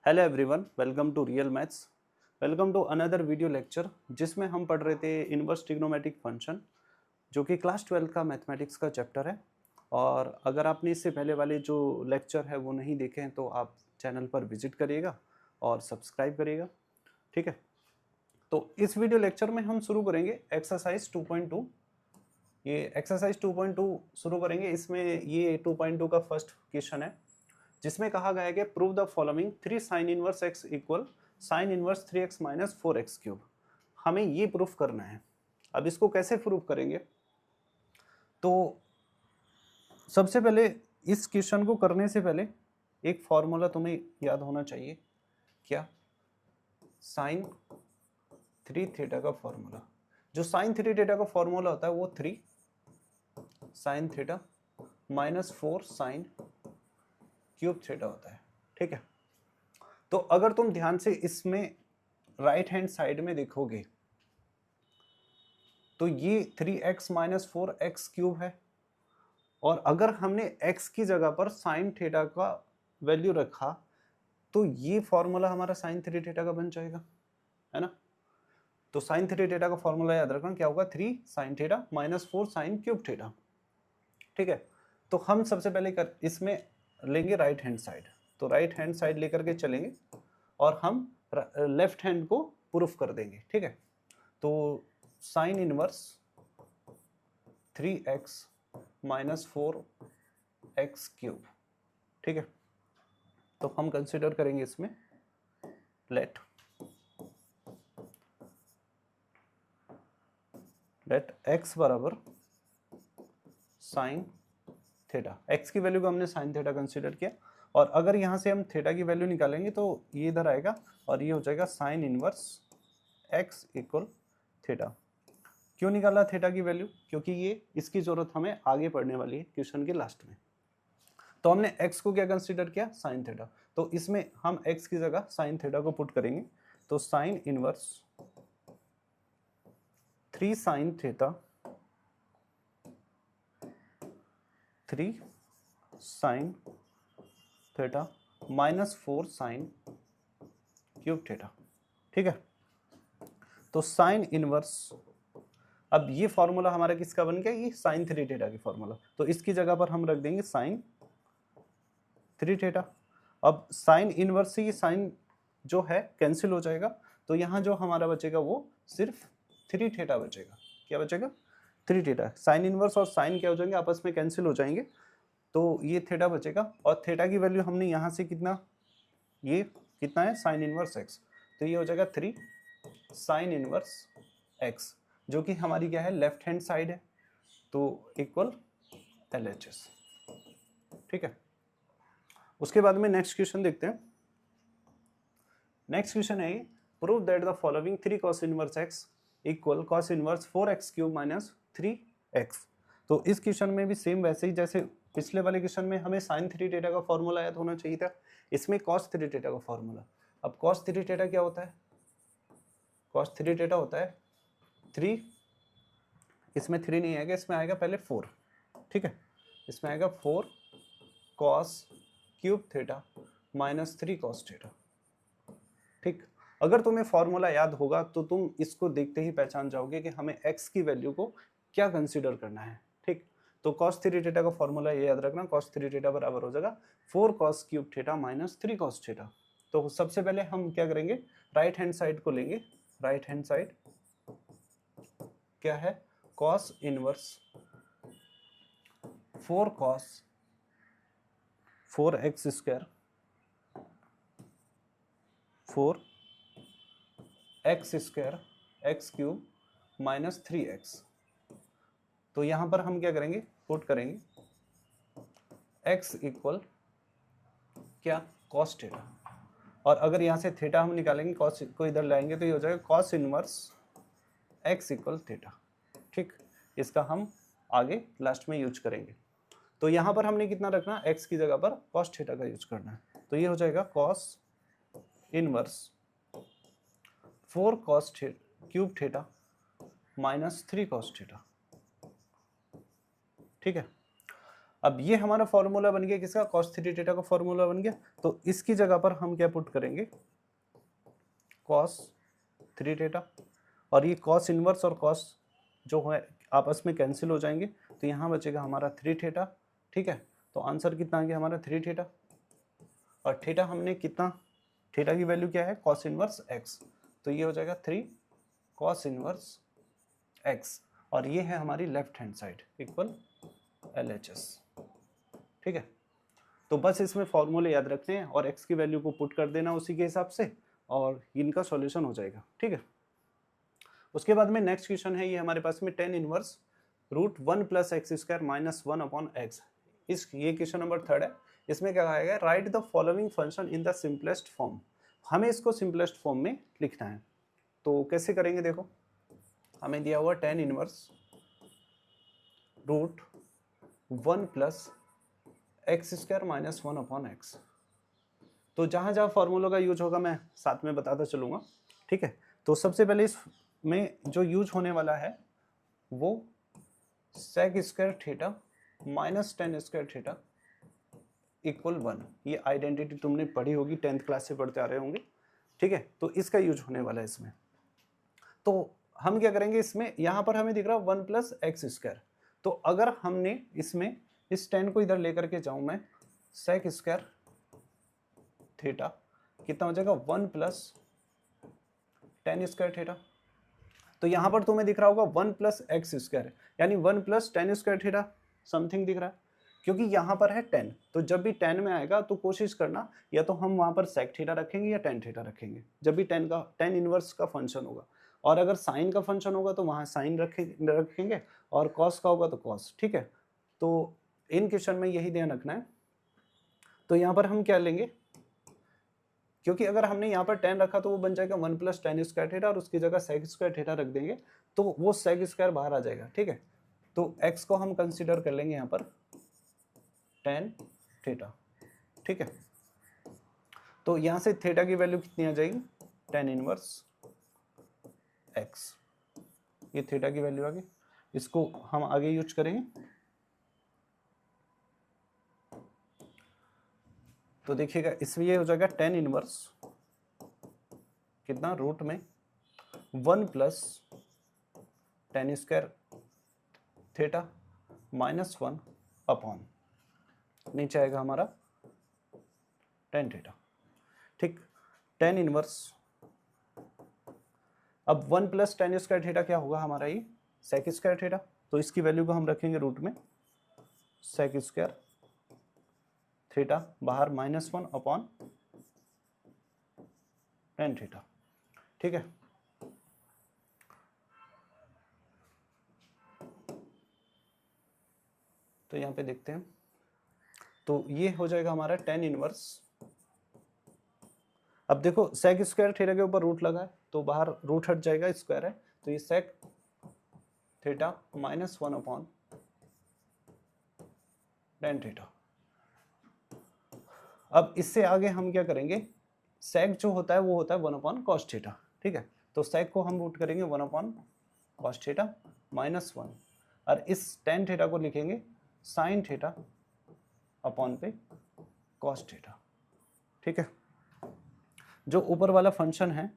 Hello everyone, welcome to real maths. Welcome to another video lecture जिसमें हम पढ़ रहे थे इनवर्स ट्रिग्नोमेट्रिक फंक्शन, जो कि क्लास 12 का मैथमेटिक्स का चैप्टर है। और अगर आपने इससे पहले वाले जो लेक्चर है वो नहीं देखे हैं तो आप चैनल पर विजिट करिएगा और सब्सक्राइब करिएगा, ठीक है। तो इस वीडियो लेक्चर में हम शुरू करेंगे एक्सरसाइज 2.2। ये एक्सरसाइज 2.2 शुरू करेंगे। इसमें ये 2.2 का फर्स्ट क्वेश्चन है जिसमें कहा गया है कि prove the following 3 sine inverse x equal sine inverse 3x minus 4x cube. हमें ये प्रूफ करना है। अब इसको कैसे प्रूफ करेंगे? तो सबसे पहले इस क्वेश्चन को करने से पहले एक फॉर्मूला तुम्हें याद होना चाहिए। क्या? साइन 3 थीटा का फॉर्मूला। जो साइन 3 थीटा का फॉर्मूला होता है वो 3 sine theta minus 4 sine cube theta होता है, ठीक है। तो अगर तुम ध्यान से इसमें राइट हैंड साइड में देखोगे तो ये 3x माइनस 4x क्यूब है, और अगर हमने x की जगह पर साइन थीटा का वैल्यू रखा तो ये फॉर्मूला हमारा साइन 3 थीटा का बन जाएगा, है ना। तो साइन 3 थीटा का फॉर्मूला याद रखना क्या होगा, 3 sine theta minus 4 sine cube theta, ठीक है। तो हम सबसे पहले इसमें लेंगे राइट हैंड साइड। तो राइट हैंड साइड लेकर के चलेंगे और हम लेफ्ट हैंड को प्रूफ कर देंगे, ठीक है। तो sine inverse 3x minus 4x cube, ठीक है। तो हम कंसिडर करेंगे इसमें लेट x बराबर साइन थीटा। x की वैल्यू को हमने साइन थीटा कंसिडर किया, और अगर यहां से हम थीटा की वैल्यू निकालेंगे तो ये इधर आएगा और ये हो जाएगा sine inverse x equal theta. क्यों निकाला थीटा की वैल्यू? क्योंकि ये इसकी जरूरत हमें आगे पढ़ने वाली है क्वेश्चन के लास्ट में। तो हमने x को क्या कंसीडर किया, साइन थीटा। तो इसमें हम x की जगह साइन थीटा को पुट करेंगे। तो sine inverse 3 sine theta 3 sine theta minus 4 sine cube theta, ठीक है। तो साइन इनवर्स, अब ये फॉर्मूला हमारा किसका बन गया, ये साइन 3 थीटा की फॉर्मूला। तो इसकी जगह पर हम रख देंगे साइन 3 थीटा। अब साइन इनवर्स से ये साइन जो है कैंसिल हो जाएगा, तो यहाँ जो हमारा बचेगा वो सिर्फ 3 थीटा बचेगा। क्या बचेगा? 3 थीटा। साइन इनवर्स और साइन क्या हो जाएंगे, आपस में कैंसिल हो जाएंगे, तो ये थीटा बचेगा। और थीटा की वैल्यू हमने यहाँ से कितना, ये कितना है, साइन इनवर्स एक्स। तो ये हो जाएगा 3 साइन इनवर्स एक्स, जो कि हमारी क्या है, लेफ्ट हैंड साइड है, तो इक्वल LHS, ठीक है। उसके बाद में नेक्स्ट क्वेश्चन देखते हैं। नेक्स्ट क्वेश्चन है, prove that the following 3 cos inverse x equal cos inverse 4x cube minus 3x। तो इस क्वेश्चन में भी सेम वैसे ही जैसे पिछले वाले क्वेश्चन में हमें sin 3 थीटा का फॉर्मूला याद होना चाहिए था, इसमें cos 3 थीटा का फॉर्मूला। अब cos 3 थीटा क्या होता है? cos 3 थीटा होता है 3, इसमें 3 नहीं आएगा, इसमें आएगा पहले 4, ठीक है। इसमें आएगा 4 cos cube theta minus 3 cos theta, ठीक। अगर तुम्हें फॉर्मूला याद होगा तो तुम इसको देखते ही पहचान जाओगे कि हमें x की वैल्यू को क्या कंसीडर करना है, ठीक। तो cos 3 थीटा का फॉर्मूला ये याद रखना, cos 3 थीटा बराबर हो जाएगा 4 cos cube theta minus 3 cos theta. तो सबसे पहले हम क्या करेंगे, राइट हैंड साइड को लेंगे। राइट हैंड साइड क्या है, cos inverse 4 cos 4x square 4 x square x cube minus 3x। तो यहां पर हम क्या करेंगे, पुट करेंगे x इक्वल क्या, cos थीटा। और अगर यहां से थीटा हम निकालेंगे, cos को इधर लाएंगे तो ये हो जाएगा cos inverse x equal theta, ठीक। इसका हम आगे लास्ट में यूज करेंगे। तो यहां पर हमने कितना रखना, x की जगह पर cos थीटा का यूज करना है। तो ये हो जाएगा cos inverse 4 cos cube theta minus 3 cos theta, ठीक है। अब ये हमारा फॉर्मूला बन गया किसका, cos 3 थीटा का फॉर्मूला बन गया। तो इसकी जगह पर हम क्या पुट करेंगे, cos 3 थीटा, और ये cos इनवर्स और cos जो है आपस में कैंसिल हो जाएंगे, तो यहाँ बचेगा हमारा 3 थीटा। ठीक है, तो आंसर कितना आ गया हमारा 3 थीटा, और थीटा हमने कितना, थीटा की वैल्यू क्या है, cos इनवर्स x, तो ये हो जाएगा 3 cos इनवर्स x, और ये है हमारी left hand side equal LHS। ठीक है, तो बस इसमें फॉर्मूले याद रखने हैं और x की वैल्यू को पुट कर देना उसी के हिसाब से, और इनका सॉल्यूशन हो जाएगा। ठीक है, उसके बाद में नेक्स्ट क्वेश्चन है ये हमारे पास में tan inverse root 1 plus x square minus 1 upon x. ये क्वेश्चन नंबर 3 है। इसमें क्या कहा गया, write the following function in the simplest form. हमें इसको सिंपलेस्ट फॉर्म में लिखना है, तो कैसे करेंगे, देखो हमें दिया हुआ tan inverse root 1 plus x square minus 1 upon x. तो जहाँ जहाँ फॉर्मूलों का यूज होगा मैं साथ में बताता चलूँगा। ठीक है, तो सबसे पहले इसमें जो यूज होने वाला है वो sec square theta minus tan square theta equal 1। ये आइडेंटिटी तुमने पढ़ी होगी, 10th क्लास से पढ़ते आ रहे होंगे। ठीक है, तो इसका यूज होने वाला है इसमें। तो हम क्या करेंगे, इसमें यहाँ पर हमें दिख रहा है 1 प्लस एक्स स्क्वायर, तो अगर हमने इसमें इस 10 को इधर लेकर के जाऊँ मैं, सेक स्क्वायर थीटा कितना हो जाएगा 1 प्लस टेन स्क्वायर थीटा। तो यहाँ पर तुम्हें दिख रहा होगा 1 प्लस एक्स स्क्वायर, यानी 1 plus ten square theta something दिख रहा है, क्योंकि यहाँ पर है 10। तो जब भी 10 में आएगा तो कोशिश करना या तो हम वहाँ पर सेक थीटा रखेंगे या टेन थीटा रखेंगे, जब भी 10 इनवर्स का फंक्शन होगा। और अगर साइन का फंक्शन होगा तो वहाँ साइन रखेंगे, और कॉस का होगा तो कॉस। ठीक है, तो इन क्वेश्चन में यही ध्यान रखना है। तो यहाँ पर हम क्या लेंगे, क्योंकि अगर हमने यहाँ पर 10 रखा तो वो बन जाएगा 1 प्लस टेन स्क्वायर थीटा, और उसकी जगह सेक स्क्वायर थीटा रख देंगे तो वो सेक स्क्वायर बाहर आ जाएगा। ठीक है, तो x को हम कंसीडर कर लेंगे यहाँ पर टेन थीटा। ठीक है, तो यहाँ से थीटा की वैल्यू कितनी आ जाएगी, टेन इनवर्स x, ये थीटा की वैल्यू आ गई। इसको हम आगे यूज करेंगे, तो देखिएगा इसमें ये हो जाएगा टेन इनवर्स कितना, रूट में 1 plus ten square theta minus 1 upon, नीचे आएगा हमारा टेन थीटा। ठीक, टेन इनवर्स, अब 1 प्लस टेन स्क्वायर थीटा क्या होगा हमारा, ये सेक स्क्वायर थीटा, तो इसकी वैल्यू को हम रखेंगे रूट में सेक स्क्वायर थीटा, बाहर माइनस 1 अपॉन टेन थीटा। ठीक है, तो यहाँ पे देखते हैं, तो ये हो जाएगा हमारा टेन इनवर्स। अब देखो सेक स्क्वायर थीटा के ऊपर रूट लगा है तो बाहर रूट हट जाएगा, स्क्वायर है, तो ये sec theta minus 1 upon tan theta. अब इससे आगे हम क्या करेंगे, सेक जो होता है वो होता है 1 अपॉन कॉस थीटा। ठीक है, तो सेक को हम रूट करेंगे 1 अपॉन कॉस थीटा माइनस 1, और इस टेन थीटा को लिखेंगे साइन थीटा अपॉन पे कॉस थीटा। ठीक है, जो ऊपर वाला फंक्शन है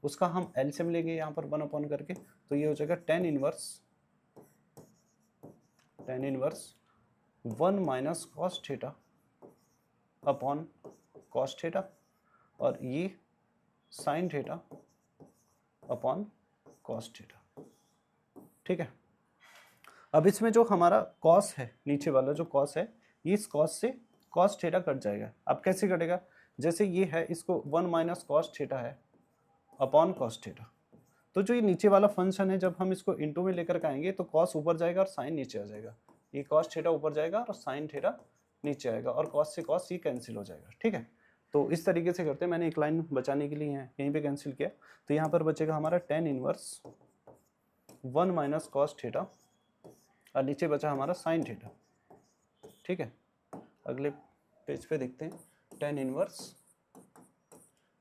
उसका हम एलसीएम लेंगे यहाँ पर 1 अपॉन करके, तो ये हो जाएगा tan inverse 1 minus cos theta upon cos theta, और ये sine theta upon cos theta. ठीक है, अब इसमें जो हमारा कॉस है, नीचे वाला जो कॉस है, इस कॉस से कॉस थीटा कट जाएगा। अब कैसे कटेगा, जैसे ये है, इसको 1 माइनस कॉस थीटा है अपॉन कॉस थीटा, तो जो ये नीचे वाला फंक्शन है जब हम इसको इनटू में लेकर के आएंगे तो कॉस ऊपर जाएगा और साइन नीचे आ जाएगा। ये कॉस थीटा ऊपर जाएगा और साइन थीटा नीचे आएगा, और कॉस से कॉस ये कैंसिल हो जाएगा। ठीक है, तो इस तरीके से करते हैं, मैंने एक लाइन बचाने के लिए यहीं पे कैंसिल किया, तो यहाँ पर बचेगा हमारा tan inverse 1 minus cos theta, और नीचे बचा हमारा साइन थीटा। ठीक है, अगले पेज पे देखते हैं, टेन इनवर्स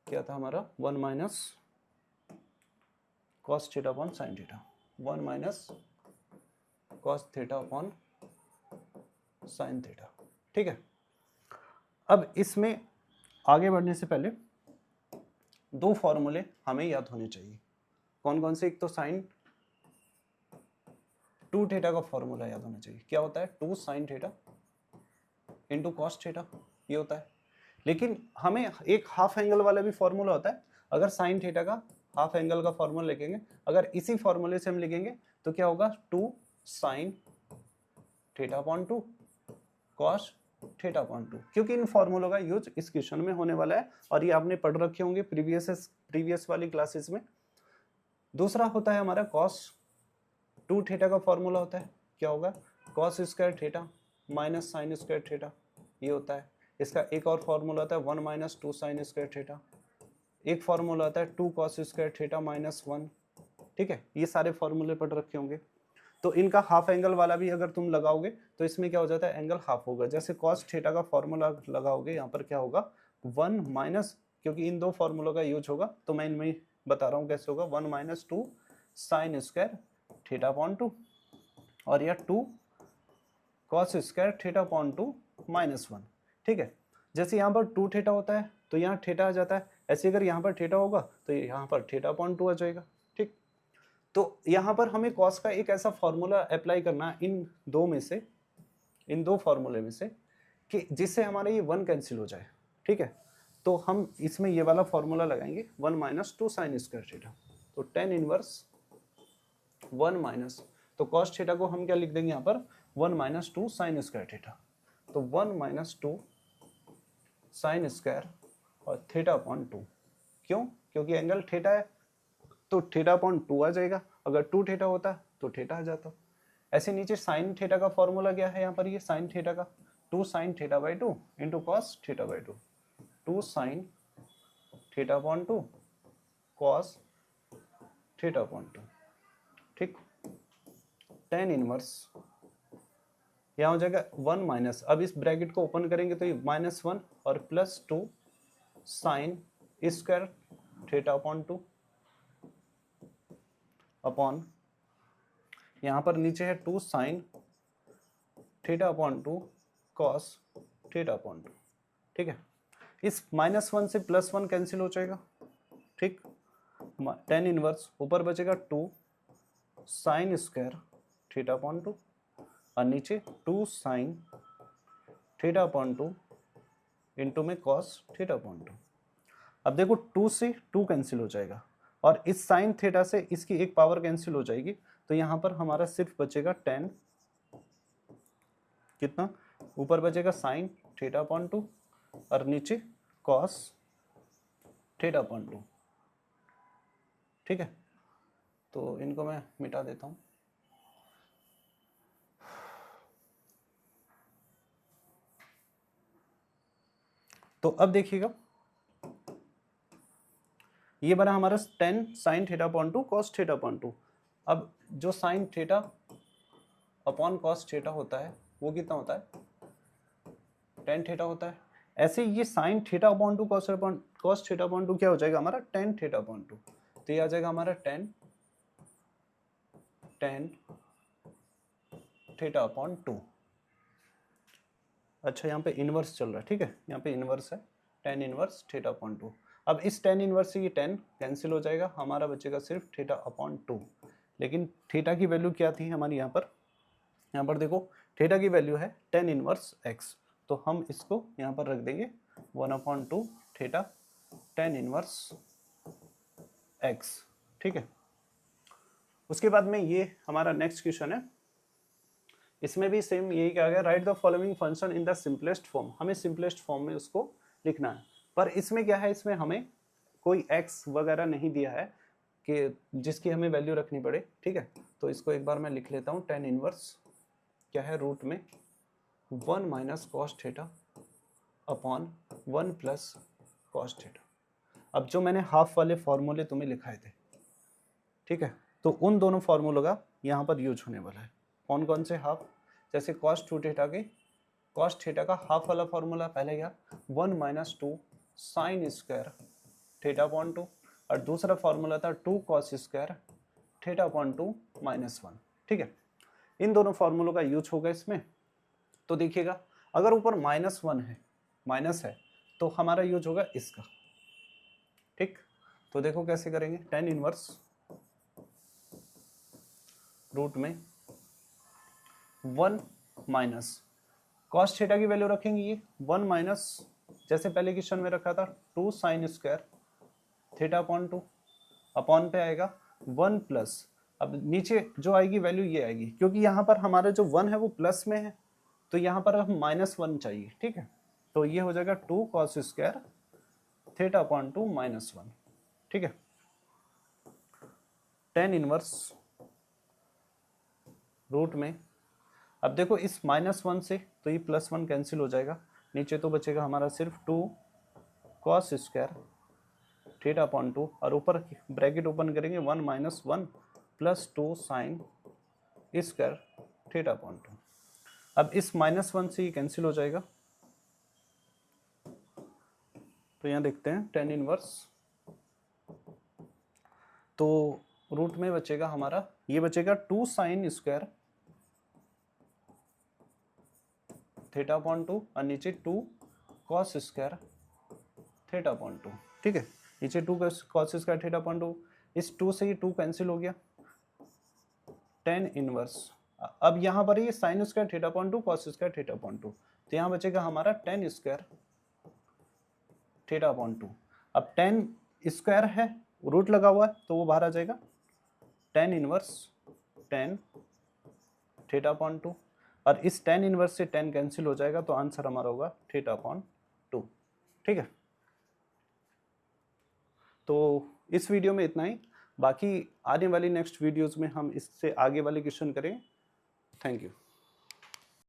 क्या था हमारा 1 minus cos theta upon sine theta, 1 minus cos theta upon sine theta. ठीक है, अब इसमें आगे बढ़ने से पहले दो फॉर्मूले हमें याद होने चाहिए। कौन कौन से? एक तो साइन 2 थीटा का फॉर्मूला याद होना चाहिए। क्या होता है? 2 sine theta into cos theta, ये होता है। लेकिन हमें एक हाफ एंगल वाला भी फॉर्मूला होता है। अगर साइन थीटा का हाफ एंगल का फॉर्मूला लिखेंगे, अगर इसी फॉर्मूले से हम लिखेंगे तो क्या होगा? 2 sine theta upon 2 cos theta upon 2, क्योंकि इन फॉर्मूलों का यूज इस क्वेश्चन में होने वाला है और ये आपने पढ़ रखे होंगे प्रीवियस वाली क्लासेस में। दूसरा होता है हमारा कॉस 2 थीटा का फॉर्मूला होता है। क्या होगा? Cos square theta minus sine square theta, ये होता है। इसका एक और फॉर्मूला होता है 1 माइनस 2 साइन स्क्वायर थीटा। एक फॉर्मूला होता है 2 कॉस स्क्वायर थीटा माइनस 1। ठीक है, ये सारे फॉर्मूले पढ़ रखे होंगे। तो इनका हाफ एंगल वाला भी अगर तुम लगाओगे तो इसमें क्या हो जाता है? एंगल हाफ होगा। जैसे कॉस थीटा का फॉर्मूला लगाओगे, यहाँ पर क्या होगा? 1 माइनस, क्योंकि इन दो फॉर्मूलों का यूज होगा तो मैं इनमें बता रहा हूँ कैसे होगा। 1 minus 2 sine square theta upon 2 और यह 2 cos square theta upon 2 minus 1। ठीक है, जैसे यहाँ पर 2 थीटा होता है तो यहाँ थीटा आ जाता है। ऐसे अगर यहाँ पर थीटा होगा तो यहाँ पर थीटा अपॉन 2 आ जाएगा। ठीक, तो यहाँ पर हमें कॉस का एक ऐसा फॉर्मूला अप्लाई करना है इन दो फॉर्मूले में से कि जिससे हमारा ये 1 कैंसिल हो जाए। ठीक है, तो हम इसमें ये वाला फॉर्मूला लगाएंगे 1 माइनस 2 साइन स्क्वायर थीटा। तो टेन इनवर्स 1 माइनस, तो कॉस थीटा को हम क्या लिख देंगे यहाँ पर? 1 माइनस 2 साइन स्क्वायर थीटा। तो 1 माइनस 2 साइन स्क्वायर और थीटा अपॉन 2। क्यों? क्योंकि एंगल थीटा है तो थीटा अपॉन 2 आ जाएगा। अगर 2 थीटा होता तो थीटा आ जाता। ऐसे नीचे साइन थीटा का फॉर्मूला क्या है? यहाँ पर ये साइन थीटा का 2 sine theta by 2 into cos theta by 2। 2 sine theta upon 2 cos theta upon 2। ठीक, टेन इनवर्स यहाँ हो जाएगा 1 माइनस, अब इस ब्रैकेट को ओपन करेंगे तो ये -1 और +2 sine square theta upon 2 upon यहाँ पर नीचे है 2 sine theta upon 2 cos theta upon 2। ठीक है, इस -1 से +1 कैंसिल हो जाएगा। ठीक, टेन इनवर्स ऊपर बचेगा 2 साइन स्क्वायर थीटा अपॉन 2 और नीचे 2 साइन थीटा अपॉन 2 इंटू में कॉस थीटा अपॉन 2। अब देखो 2 से 2 कैंसिल हो जाएगा और इस साइन थीटा से इसकी एक पावर कैंसिल हो जाएगी, तो यहाँ पर हमारा सिर्फ बचेगा 10, कितना? ऊपर बचेगा साइन थीटा अपॉन 2 और नीचे कॉस थीटा अपॉन 2। ठीक है, तो इनको मैं मिटा देता हूँ। तो अब देखिएगा ये बना हमारा 10 sine theta upon 2 cos theta upon 2। अब जो sine theta upon cos theta होता है वो कितना होता है? 10 थीटा होता है। ऐसे ये sine theta upon 2 cos theta upon 2 क्या हो जाएगा हमारा? 10 थीटा अपॉन 2। तो ये आ जाएगा हमारा 10 थीटा अपॉन 2। अच्छा, यहाँ पे इनवर्स चल रहा है। ठीक है, यहाँ पे इनवर्स है 10 इनवर्स थीटा अपॉन 2। अब इस 10 इनवर्स से ये 10 कैंसिल हो जाएगा, हमारा बचेगा सिर्फ थीटा अपॉन 2। लेकिन थीटा की वैल्यू क्या थी हमारी? यहाँ पर देखो थीटा की वैल्यू है 10 इनवर्स एक्स, तो हम इसको यहाँ पर रख देंगे 1/2 थीटा 10 इनवर्स एक्स। ठीक है, उसके बाद में ये हमारा नेक्स्ट क्वेश्चन है। इसमें भी सेम यही कहा गया, write the following function in the simplest form. हमें सिंपलेस्ट फॉर्म में उसको लिखना है, पर इसमें क्या है? इसमें हमें कोई एक्स वगैरह नहीं दिया है कि जिसकी हमें वैल्यू रखनी पड़े। ठीक है, तो इसको एक बार मैं लिख लेता हूँ। 10 इनवर्स क्या है? रूट में 1 minus cos theta upon 1 plus cos theta. अब जो मैंने हाफ वाले फॉर्मूले तुम्हें लिखाए थे, ठीक है, तो उन दोनों फॉर्मूलों का यहाँ पर यूज होने वाला है। कौन कौन से हाफ? जैसे कॉस 2 थीटा के कॉस थीटा का हाफ वाला फॉर्मूला पहले क्या? 1 minus 2 sine square theta upon 2 और दूसरा फॉर्मूला था 2 cos square theta upon 2 minus 1। ठीक है, इन दोनों फॉर्मूलों का यूज होगा इसमें। तो देखिएगा अगर ऊपर -1 है, माइनस है, तो हमारा यूज होगा इसका। ठीक, तो देखो कैसे करेंगे, tan इनवर्स रूट में 1 माइनस कॉस थीटा की वैल्यू रखेंगे ये 1 माइनस, जैसे पहले क्वेश्चन में रखा था 2 sine square theta upon 2, upon पे आएगा 1 प्लस, अब नीचे जो आएगी वैल्यू ये आएगी, क्योंकि यहाँ पर हमारा जो 1 है वो प्लस में है, तो यहाँ पर हम -1 चाहिए। ठीक है, तो ये हो जाएगा 2 कॉस स्क्वायर थीटा अपॉन 2 -1। ठीक है, tan इनवर्स रूट में, अब देखो इस -1 से तो ये +1 कैंसिल हो जाएगा, नीचे तो बचेगा हमारा सिर्फ 2 कॉस स्क्वायर थीटा अपॉन 2, और ऊपर ब्रैकेट ओपन करेंगे 1 - 1 plus 2 sine square theta upon 2। अब इस -1 से ये कैंसिल हो जाएगा, तो यहाँ देखते हैं tan इनवर्स, तो रूट में बचेगा हमारा, ये बचेगा 2 साइन स्क्वायर थीटा अपॉन 2 और नीचे 2 कॉस स्क्वायर थीटा अपॉन 2। ठीक है, नीचे 2 कॉस स्क्वायर थीटा अपॉन 2, इस 2 से ये 2 कैंसिल हो गया, tan इनवर्स, अब यहाँ पर ये sine square theta upon 2 cos square theta upon 2, तो यहाँ बचेगा हमारा tan स्क्वायर थीटा अपॉन 2। अब tan स्क्वायर है, रूट लगा हुआ है, तो वो बाहर आ जाएगा, tan inverse tan theta upon 2, और इस tan इनवर्स से tan कैंसिल हो जाएगा, तो आंसर हमारा होगा थीटा अपॉन 2। ठीक है, तो इस वीडियो में इतना ही, बाकी आने वाली नेक्स्ट वीडियोस में हम इससे आगे वाले क्वेश्चन करें। Thank you.